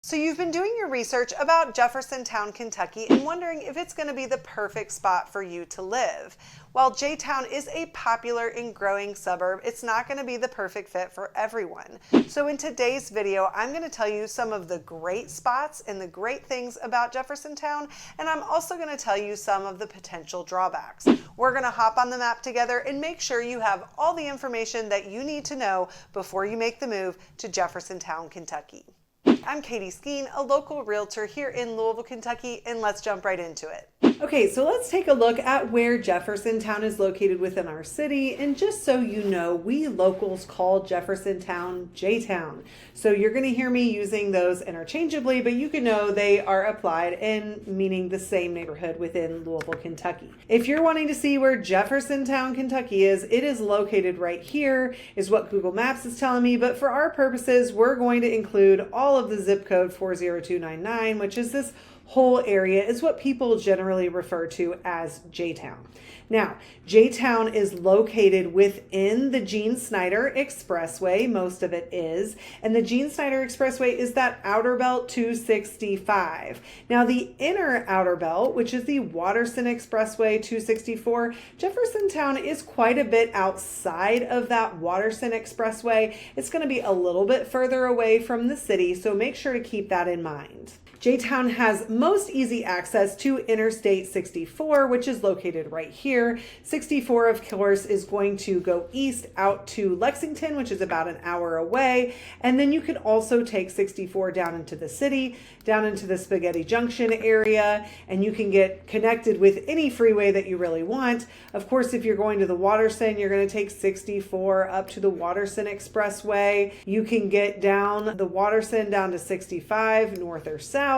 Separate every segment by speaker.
Speaker 1: So you've been doing your research about Jeffersontown, Kentucky and wondering if it's going to be the perfect spot for you to live. While Jtown is a popular and growing suburb, it's not going to be the perfect fit for everyone. So in today's video, I'm going to tell you some of the great spots and the great things about Jeffersontown, and I'm also going to tell you some of the potential drawbacks. We're going to hop on the map together and make sure you have all the information that you need to know before you make the move to Jeffersontown, Kentucky. I'm Katie Skeen, a local realtor here in Louisville, Kentucky, and let's jump right into it. Okay, so let's take a look at where Jeffersontown is located within our city. And just so you know, we locals call Jeffersontown Jtown. So you're going to hear me using those interchangeably, but you can know they are applied in meaning the same neighborhood within Louisville, Kentucky. If you're wanting to see where Jeffersontown, Kentucky is, it is located right here, is what Google Maps is telling me. But for our purposes, we're going to include all of the zip code 40299, which is this whole area, is what people generally refer to as Jtown. Now, Jtown is located within the Gene Snyder Expressway, most of it is, and the Gene Snyder Expressway is that outer belt 265. Now, the inner outer belt, which is the Watterson Expressway 264, Jeffersontown is quite a bit outside of that Watterson Expressway. It's going to be a little bit further away from the city, so make sure to keep that in mind. Jtown has most easy access to Interstate 64, which is located right here. 64, of course, is going to go east out to Lexington, which is about an hour away. And then you can also take 64 down into the city, down into the Spaghetti Junction area, and you can get connected with any freeway that you really want. Of course, if you're going to the Watterson, you're going to take 64 up to the Watterson Expressway. You can get down the Watterson down to 65, north or south.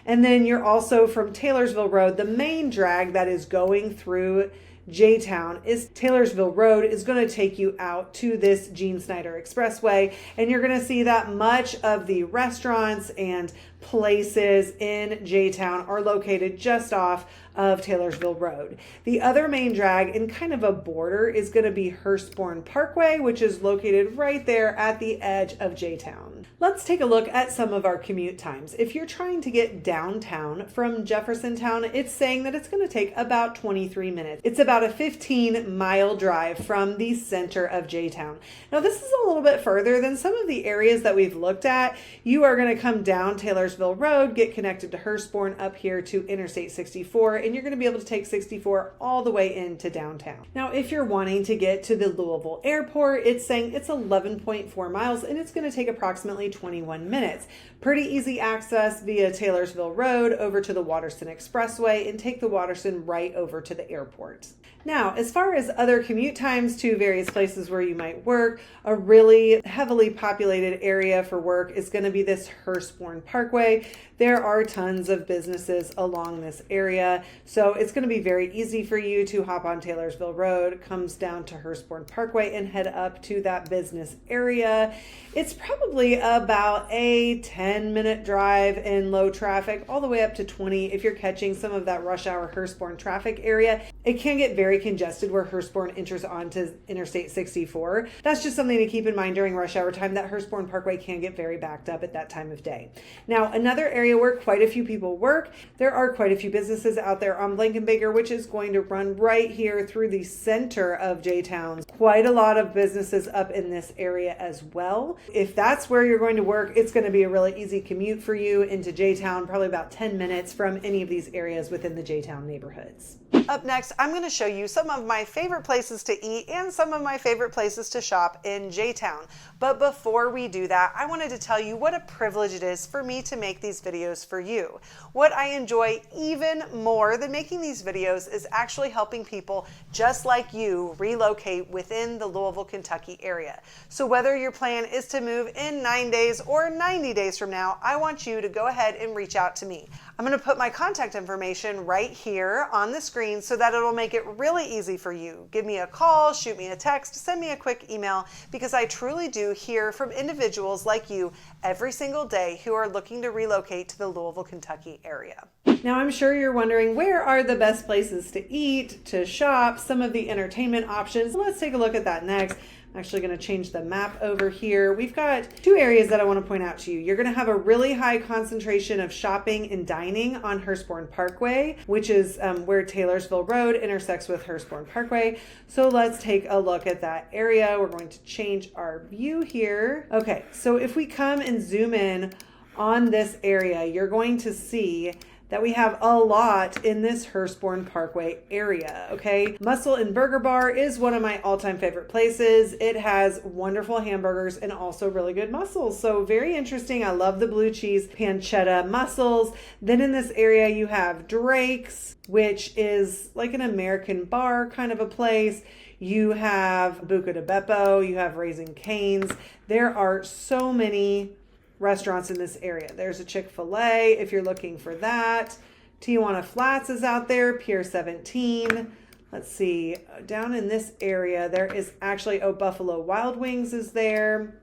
Speaker 1: And then you're also from Taylorsville Road, the main drag that is going through Jtown is Taylorsville Road is going to take you out to this Gene Snyder Expressway, and you're going to see that much of the restaurants and places in Jtown are located just off of Taylorsville Road. The other main drag and kind of a border is going to be Hurstbourne Parkway, which is located right there at the edge of Jtown. Let's take a look at some of our commute times. If you're trying to get downtown from Jeffersontown, it's saying that it's going to take about 23 minutes. It's about a 15-mile drive from the center of Jtown. Now, this is a little bit further than some of the areas that we've looked at. You are going to come down Taylorsville Road, get connected to Hurstbourne up here to Interstate 64, and you're going to be able to take 64 all the way into downtown. Now, if you're wanting to get to the Louisville airport, it's saying it's 11.4 miles and it's going to take approximately 21 minutes. Pretty easy access via Taylorsville Road over to the Watterson Expressway and take the Watterson right over to the airport. Now, as far as other commute times to various places where you might work, a really heavily populated area for work is going to be this Hurstbourne Parkway. There are tons of businesses along this area, so it's going to be very easy for you to hop on Taylorsville Road, comes down to Hurstbourne Parkway, and head up to that business area. It's probably about a 10-minute drive in low traffic, all the way up to 20 if you're catching some of that rush hour Hurstbourne traffic area. It can get very congested where Hurstbourne enters onto Interstate 64. That's just something to keep in mind during rush hour time, that Hurstbourne Parkway can get very backed up at that time of day. Now, another area where quite a few people work, there are quite a few businesses out there on Blankenbaker, which is going to run right here through the center of Jtown. Quite a lot of businesses up in this area as well. If that's where you're going to work, it's going to be a really easy commute for you into Jtown, probably about 10 minutes from any of these areas within the Jtown neighborhoods. Up next, I'm going to show you some of my favorite places to eat and some of my favorite places to shop in Jtown. But before we do that, I wanted to tell you what a privilege it is for me to make these videos for you. What I enjoy even more than making these videos is actually helping people just like you relocate within the Louisville, Kentucky area. So whether your plan is to move in 9 days or 90 days from now, I want you to go ahead and reach out to me. I'm going to put my contact information right here on the screen so that it'll make it really easy for you. Give me a call, shoot me a text, send me a quick email, because I truly do hear from individuals like you every single day who are looking to relocate to the Louisville, Kentucky area. Now, I'm sure you're wondering, where are the best places to eat, to shop, some of the entertainment options? Let's take a look at that next. I'm actually going to change the map over here. We've got two areas that I want to point out to you. You're going to have a really high concentration of shopping and dining on Hurstbourne Parkway, which is where Taylorsville Road intersects with Hurstbourne Parkway. So let's take a look at that area. We're going to change our view here. Okay, so if we come and zoom in on this area, you're going to see that we have a lot in this Hurstbourne Parkway area, okay? Muscle and Burger Bar is one of my all-time favorite places. It has wonderful hamburgers and also really good mussels. So very interesting. I love the blue cheese pancetta mussels. Then in this area, you have Drake's, which is like an American bar kind of a place. You have Buca de Beppo, you have Raising Cane's. There are so many restaurants in this area. There's a Chick-fil-A if you're looking for that. Tijuana Flats is out there, Pier 17. Let's see, down in this area, there is actually, Buffalo Wild Wings is there.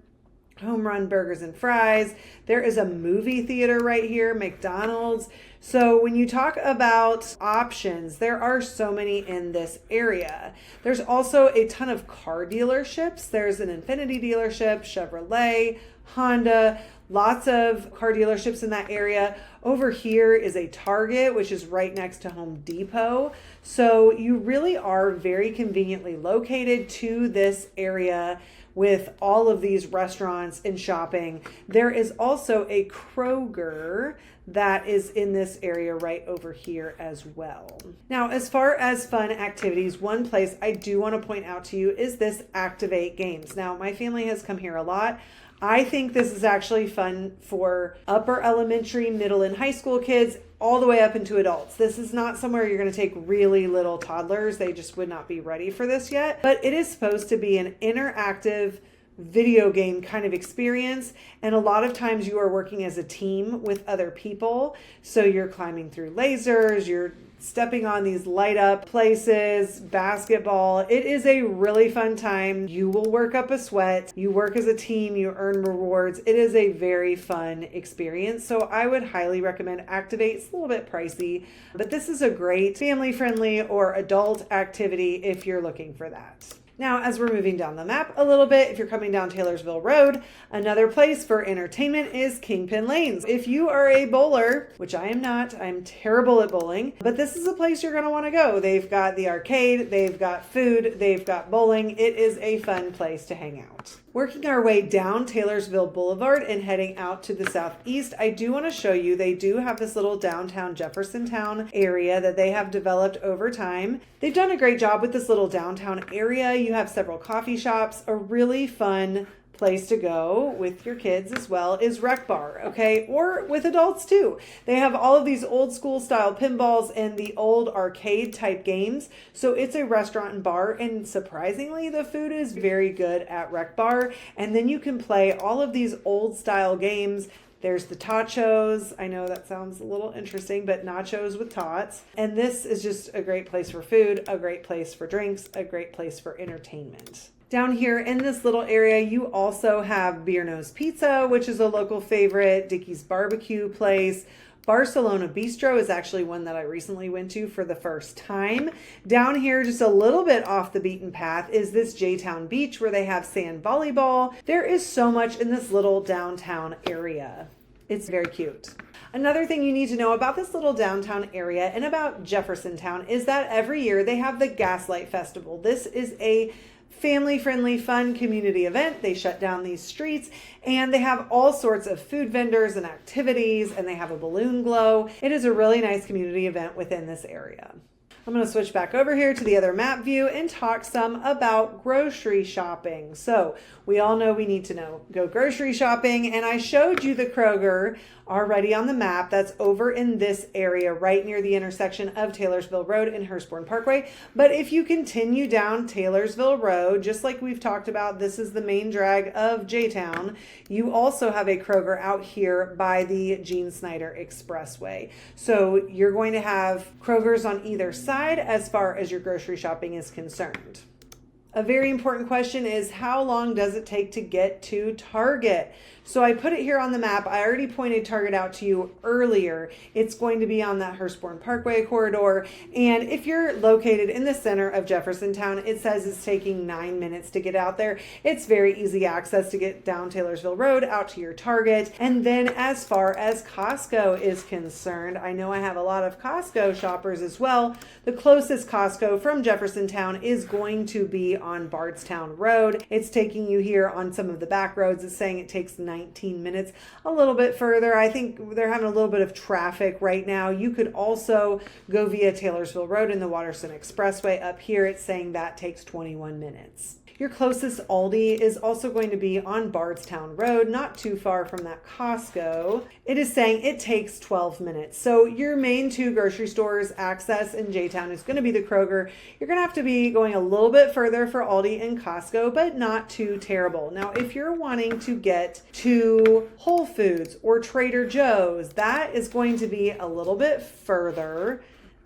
Speaker 1: Home Run Burgers and Fries. There is a movie theater right here, McDonald's. So when you talk about options, there are so many in this area. There's also a ton of car dealerships. There's an Infiniti dealership, Chevrolet, Honda, lots of car dealerships in that area. Over here is a Target, which is right next to Home Depot. So you really are very conveniently located to this area with all of these restaurants and shopping. There is also a Kroger that is in this area right over here as well. Now, as far as fun activities, one place I do want to point out to you is this Activate Games. Now, my family has come here a lot. I think this is actually fun for upper elementary, middle, and high school kids, all the way up into adults. This is not somewhere you're going to take really little toddlers. They just would not be ready for this yet. But it is supposed to be an interactive video game kind of experience. And a lot of times you are working as a team with other people. So you're climbing through lasers, you're stepping on these light up places, basketball. It is a really fun time. You will work up a sweat. You work as a team, you earn rewards. It is a very fun experience. So I would highly recommend Activate. It's a little bit pricey, but this is a great family friendly or adult activity if you're looking for that. Now, as we're moving down the map a little bit, if you're coming down Taylorsville Road, another place for entertainment is Kingpin Lanes. If you are a bowler, which I am not, I'm terrible at bowling, but this is a place you're going to want to go. They've got the arcade, they've got food, they've got bowling. It is a fun place to hang out. Working our way down Taylorsville Boulevard and heading out to the southeast, I do want to show you, they do have this little downtown Jeffersontown area that they have developed over time. They've done a great job with this little downtown area. You have several coffee shops. A really fun place to go with your kids as well is Rec Bar, okay? Or with adults too. They have all of these old school style pinballs and the old arcade type games. So it's a restaurant and bar, and surprisingly the food is very good at Rec Bar. And then you can play all of these old style games. There's the tachos. I know that sounds a little interesting, but nachos with tots. And this is just a great place for food, a great place for drinks, a great place for entertainment. Down here in this little area, you also have Beer Nose Pizza, which is a local favorite, Dickie's Barbecue place. Barcelona Bistro is actually one that I recently went to for the first time. Down here, just a little bit off the beaten path, is this Jtown Beach where they have sand volleyball. There is so much in this little downtown area. It's very cute. Another thing you need to know about this little downtown area and about Jeffersontown is that every year they have the Gaslight Festival. This is a family-friendly, fun community event. They shut down these streets and they have all sorts of food vendors and activities, and they have a balloon glow. It is a really nice community event within this area. I'm going to switch back over here to the other map view and talk some about grocery shopping. So we all know we need to go grocery shopping, and I showed you the Kroger already on the map. That's over in this area right near the intersection of Taylorsville Road and Hurstbourne Parkway. But if you continue down Taylorsville Road, just like we've talked about, this is the main drag of Jtown. You also have a Kroger out here by the Gene Snyder Expressway. So you're going to have Krogers on either side as far as your grocery shopping is concerned. A very important question is, how long does it take to get to Target? So I put it here on the map. I already pointed Target out to you earlier. It's going to be on that Hurstbourne Parkway corridor. And if you're located in the center of Jeffersontown, it says it's taking 9 minutes to get out there. It's very easy access to get down Taylorsville Road out to your Target. And then as far as Costco is concerned, I know I have a lot of Costco shoppers as well. The closest Costco from Jeffersontown is going to be on Bardstown Road. It's taking you here on some of the back roads. It's saying it takes 19 minutes, a little bit further. I think they're having a little bit of traffic right now. You could also go via Taylorsville Road and the Watterson Expressway up here. It's saying that takes 21 minutes. Your closest Aldi is also going to be on Bardstown Road, not too far from that Costco. It is saying it takes 12 minutes. So your main two grocery stores access in Jtown is going to be the Kroger. You're going to have to be going a little bit further for Aldi and Costco, but not too terrible. Now, if you're wanting to get to Whole Foods or Trader Joe's, that is going to be a little bit further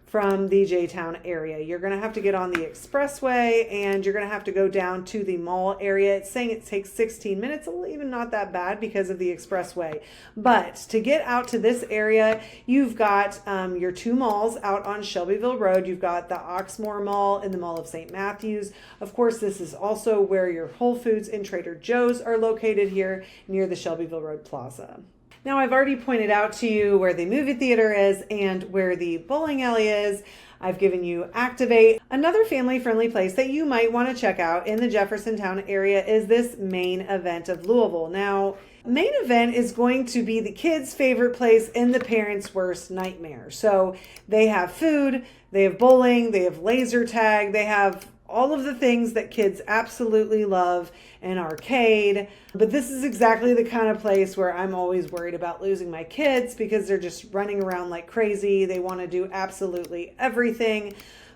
Speaker 1: from the Jtown area. You're going to have to get on the expressway and you're going to have to go down to the mall area. It's saying it takes 16 minutes, even not that bad because of the expressway. But to get out to this area, you've got your two malls out on Shelbyville Road. You've got the Oxmoor Mall and the Mall of St. Matthews. Of course, this is also where your Whole Foods and Trader Joe's are located here near the Shelbyville Road Plaza. Now, I've already pointed out to you where the movie theater is and where the bowling alley is. I've given you Activate. Another family-friendly place that you might want to check out in the Jeffersontown area is this Main Event of Louisville. Now, Main Event is going to be the kids' favorite place and the parents' worst nightmare. So they have food, they have bowling, they have laser tag, they have all of the things that kids absolutely love, an arcade. But this is exactly the kind of place where I'm always worried about losing my kids because they're just running around like crazy. They want to do absolutely everything.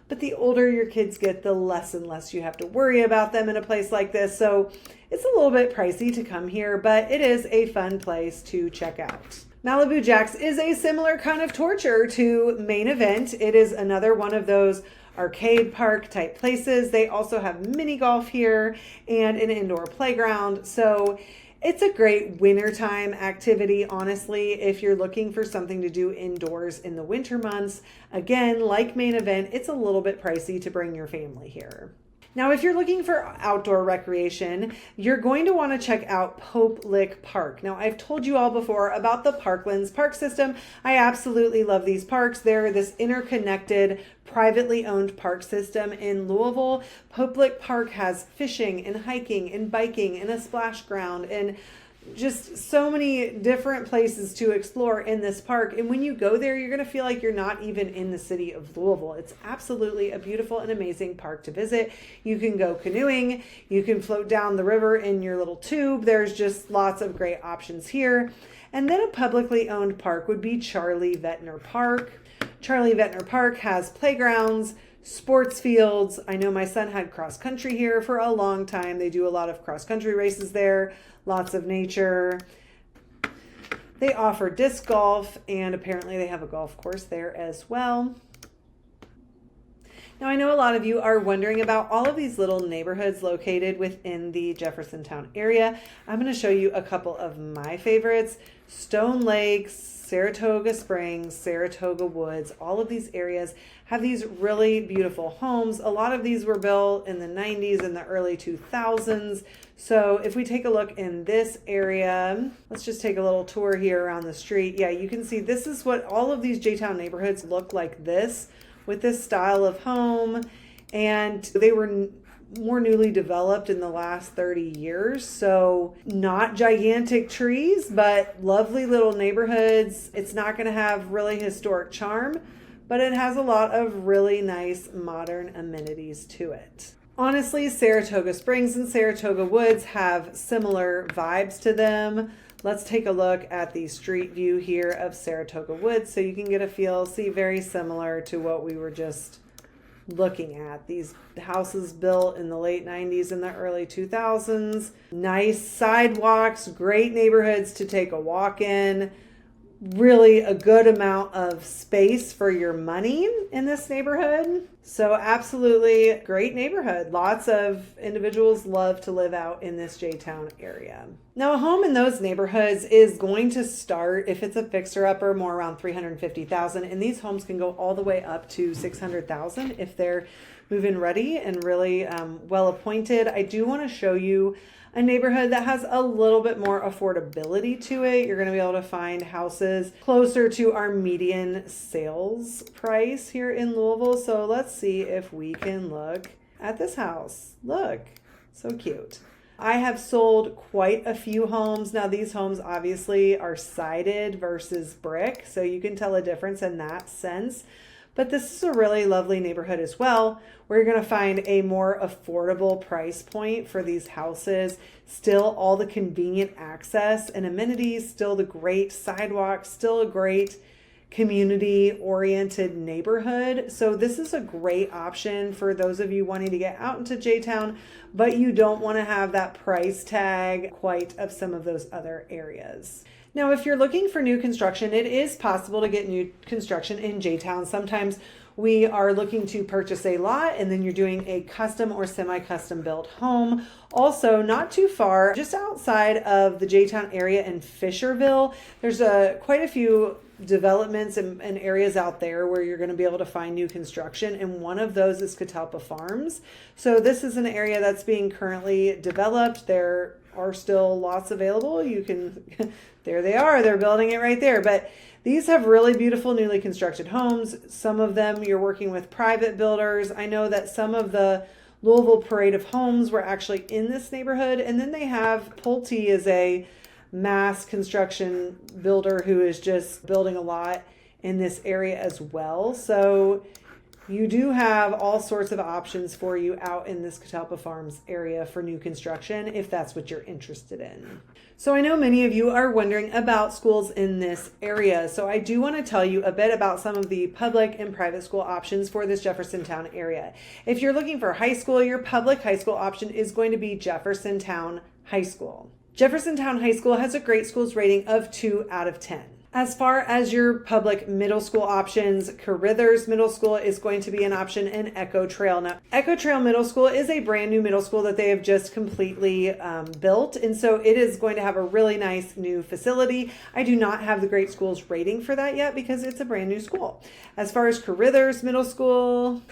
Speaker 1: But the older your kids get, the less and less you have to worry about them in a place like this. So it's a little bit pricey to come here, but it is a fun place to check out. Malibu Jack's is a similar kind of torture to Main Event. It is another one of those arcade park type places. They also have mini golf here and an indoor playground. So it's a great wintertime activity, honestly, if you're looking for something to do indoors in the winter months. Again, like Main Event, it's a little bit pricey to bring your family here. Now, if you're looking for outdoor recreation, you're going to want to check out Pope Lick Park. Now, I've told you all before about the Parklands Park System. I absolutely love these parks. They're this interconnected, privately owned park system in Louisville. Pope Lick Park has fishing and hiking and biking and a splash ground and just so many different places to explore in this park. And when you go there, you're going to feel like you're not even in the city of Louisville. It's absolutely a beautiful and amazing park to visit. You can go canoeing. You can float down the river in your little tube. There's just lots of great options here. And then a publicly owned park would be Charlie Vettner Park. Charlie Vettner Park has playgrounds, sports fields. I know my son had cross country here for a long time. They do a lot of cross country races there, lots of nature. They offer disc golf, and apparently they have a golf course there as well. Now, I know a lot of you are wondering about all of these little neighborhoods located within the Jeffersontown area. I'm going to show you a couple of my favorites. Stone Lakes, Saratoga Springs, Saratoga Woods, all of these areas have these really beautiful homes. A lot of these were built in the 90s and the early 2000s. So if we take a look in this area, let's just take a little tour here around the street. Yeah, you can see this is what all of these Jtown neighborhoods look like this, with this style of home. And they were more newly developed in the last 30 years. So not gigantic trees, but lovely little neighborhoods. It's not going to have really historic charm, but it has a lot of really nice modern amenities to it. Honestly, Saratoga Springs and Saratoga Woods have similar vibes to them. Let's take a look at the street view here of Saratoga Woods so you can get a feel. See, very similar to what we were just looking at. These houses built in the late 90s and the early 2000s. Nice sidewalks, great neighborhoods to take a walk in. really a good amount of space for your money in this neighborhood. So absolutely great neighborhood. Lots of individuals love to live out in this Jtown area. Now, a home in those neighborhoods is going to start, if it's a fixer-upper, more around $350,000, and these homes can go all the way up to $600,000 if they're move-in ready and really well appointed. I do want to show you a neighborhood that has a little bit more affordability to it. You're going to be able to find houses closer to our median sales price here in Louisville. So let's see if we can look at this house. Look, so cute. I have sold quite a few homes. Now these homes obviously are sided versus brick, so you can tell a difference in that sense. But this is a really lovely neighborhood as well, where you're going to find a more affordable price point for these houses. Still all the convenient access and amenities, still the great sidewalks, still a great community-oriented neighborhood. So this is a great option for those of you wanting to get out into Jtown, but you don't want to have that price tag quite of some of those other areas. Now, if you're looking for new construction, it is possible to get new construction in Jtown. Sometimes we are looking to purchase a lot and then you're doing a custom or semi-custom built home. Also, not too far, just outside of the Jtown area in Fisherville, there's quite a few developments and areas out there where you're going to be able to find new construction, and one of those is Catalpa Farms. So this is an area that's being currently developed. There are still lots available. You can, there they are, they're building it right there. But these have really beautiful newly constructed homes. Some of them you're working with private builders. I know that some of the Louisville Parade of Homes were actually in this neighborhood. And then they have Pulte is a mass construction builder who is just building a lot in this area as well. So you do have all sorts of options for you out in this Catalpa Farms area for new construction if that's what you're interested in. So I know many of you are wondering about schools in this area. So I do want to tell you a bit about some of the public and private school options for this Jeffersontown area. If you're looking for high school, your public high school option is going to be Jeffersontown High School. Jeffersontown High School has a great schools rating of 2 out of 10. As far as your public middle school options, Carithers Middle School is going to be an option, and Echo Trail. Now, Echo Trail Middle School is a brand new middle school that they have just completely built, and so it is going to have a really nice new facility. I do not have the great schools rating for that yet because it's a brand new school. As far as Carithers Middle School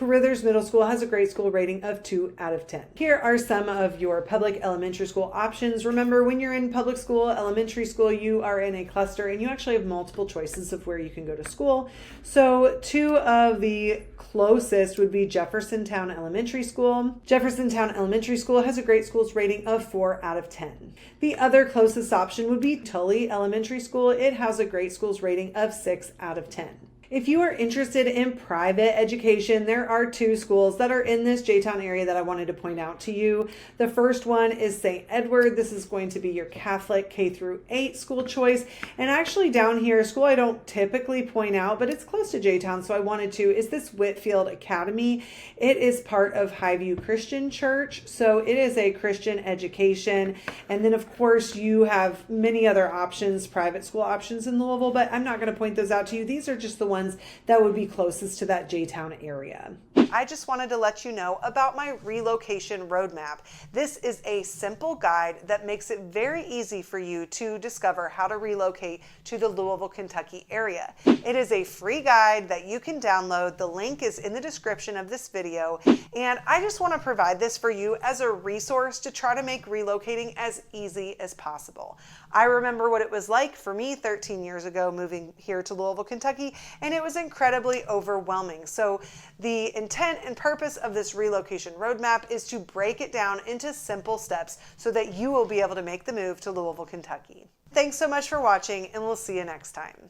Speaker 1: has a great school rating of 2 out of 10. Here are some of your public elementary school options. Remember, when you're in public school, elementary school, you are in a cluster and you actually have multiple choices of where you can go to school. So two of the closest would be Jeffersontown Elementary School. Jeffersontown Elementary School has a great schools rating of 4 out of 10. The other closest option would be Tully Elementary School. It has a great schools rating of 6 out of 10. If you are interested in private education, there are 2 schools that are in this Jtown area that I wanted to point out to you. The first one is St. Edward. This is going to be your Catholic K-8 school choice. And actually down here, a school I don't typically point out, but it's close to Jtown, so I wanted to, is this Whitfield Academy. It is part of Highview Christian Church, so it is a Christian education. And then of course you have many other options, private school options in Louisville, but I'm not going to point those out to you. These are just the ones that would be closest to that Jtown area. I just wanted to let you know about my relocation roadmap. This is a simple guide that makes it very easy for you to discover how to relocate to the Louisville, Kentucky area. It is a free guide that you can download. The link is in the description of this video, and I just want to provide this for you as a resource to try to make relocating as easy as possible. I remember what it was like for me 13 years ago moving here to Louisville, Kentucky, and it was incredibly overwhelming. So the intent and purpose of this relocation roadmap is to break it down into simple steps so that you will be able to make the move to Louisville, Kentucky. Thanks so much for watching, and we'll see you next time.